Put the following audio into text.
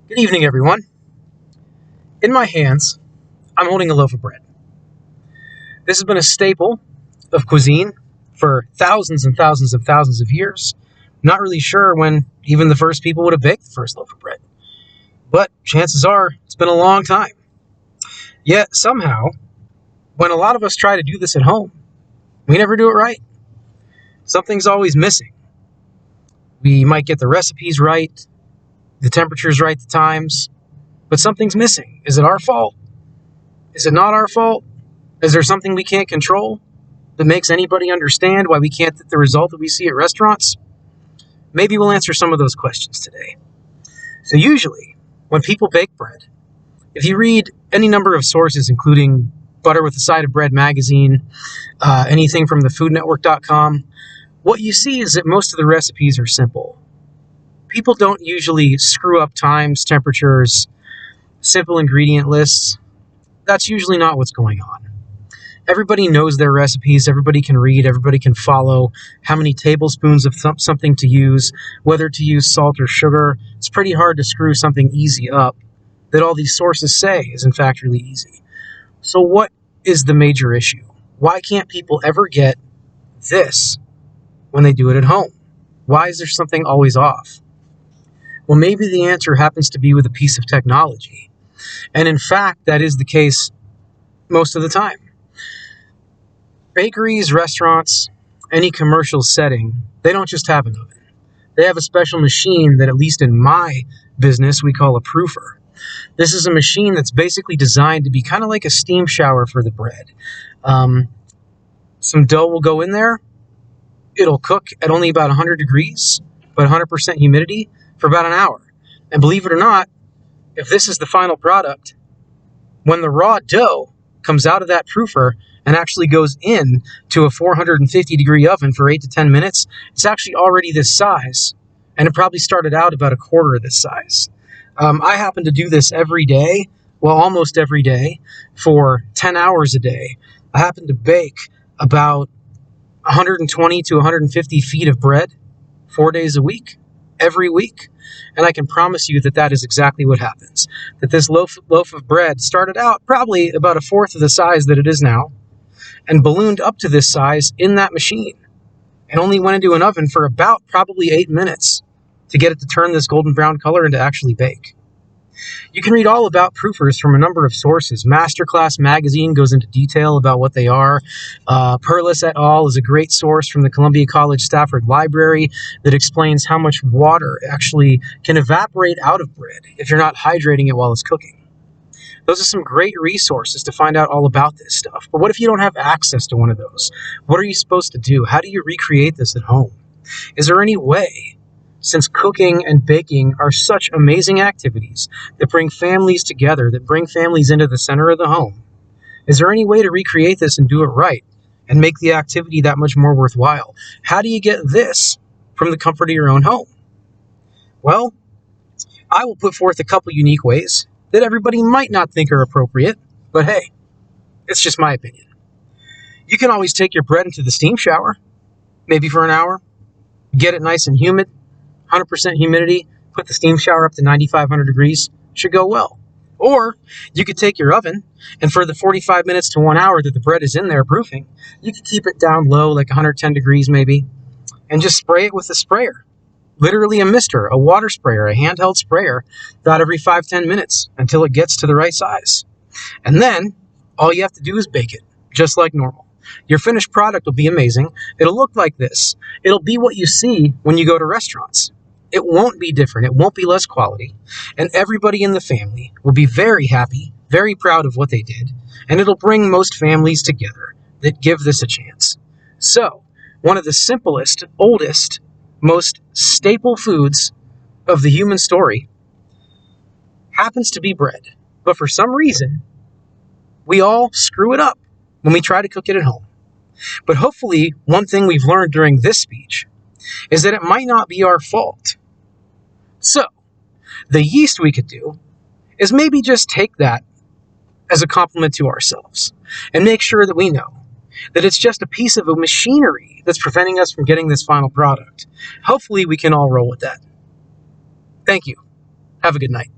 Good evening, everyone. In my hands, I'm holding a loaf of bread. This has been a staple of cuisine for thousands and thousands and thousands of years. Not really sure when even the first people would have baked the first loaf of bread. But chances are, it's been a long time. Yet, somehow, when a lot of us try to do this at home, we never do it right. Something's always missing. We might get the recipes right, the temperatures right, the times, but something's missing. Is it our fault? Is it not our fault? Is there something we can't control that makes anybody understand why we can't get the result that we see at restaurants? Maybe we'll answer some of those questions today. So usually, when people bake bread, if you read any number of sources, including Butter with a Side of Bread magazine, anything from thefoodnetwork.com, what you see is that most of the recipes are simple. People don't usually screw up times, temperatures, simple ingredient lists. That's usually not what's going on. Everybody knows their recipes, everybody can read, everybody can follow how many tablespoons of something to use, whether to use salt or sugar. It's pretty hard to screw something easy up that all these sources say is in fact really easy. So what is the major issue? Why can't people ever get this when they do it at home? Why is there something always off? Well, maybe the answer happens to be with a piece of technology. And in fact, that is the case most of the time. Bakeries, restaurants, any commercial setting, they don't just have an oven. They have a special machine that, at least in my business, we call a proofer. This is a machine that's basically designed to be kind of like a steam shower for the bread. Some dough will go in there. It'll cook at only about 100 degrees, but 100% humidity for about an hour. And believe it or not, if this is the final product, when the raw dough comes out of that proofer and actually goes in to a 450 degree oven for 8 to 10 minutes, it's actually already this size. And it probably started out about a quarter of this size. I happen to do this every day, well, almost every day, for 10 hours a day. I happen to bake about 120 to 150 feet of bread 4 days a week, every week. And I can promise you that that is exactly what happens. That this loaf of bread started out probably about a fourth of the size that it is now, and ballooned up to this size in that machine, and only went into an oven for about probably 8 minutes to get it to turn this golden brown color and to actually bake. You can read all about proofers from a number of sources. Masterclass magazine goes into detail about what they are. Perlis et al. Is a great source from the Columbia College Stafford Library that explains how much water actually can evaporate out of bread if you're not hydrating it while it's cooking. Those are some great resources to find out all about this stuff. But what if you don't have access to one of those? What are you supposed to do? How do you recreate this at home? Is there any way? Since cooking and baking are such amazing activities that bring families together, that bring families into the center of the home, is there any way to recreate this and do it right and make the activity that much more worthwhile? How do you get this from the comfort of your own home? Well, I will put forth a couple unique ways that everybody might not think are appropriate, but hey, it's just my opinion. You can always take your bread into the steam shower, maybe for an hour, get it nice and humid, 100% humidity, put the steam shower up to 9,500 degrees, should go well. Or you could take your oven, and for the 45 minutes to 1 hour that the bread is in there proofing, you could keep it down low, like 110 degrees maybe, and just spray it with a sprayer. Literally a mister, a water sprayer, a handheld sprayer, about every 5-10 minutes until it gets to the right size. And then all you have to do is bake it, just like normal. Your finished product will be amazing. It'll look like this. It'll be what you see when you go to restaurants. It won't be different. It won't be less quality. And everybody in the family will be very happy, very proud of what they did. And it'll bring most families together that give this a chance. So, one of the simplest, oldest, most staple foods of the human story happens to be bread. But for some reason, we all screw it up when we try to cook it at home. But hopefully, one thing we've learned during this speech is that it might not be our fault. So, the yeast we could do is maybe just take that as a compliment to ourselves and make sure that we know that it's just a piece of a machinery that's preventing us from getting this final product. Hopefully, we can all roll with that. Thank you. Have a good night.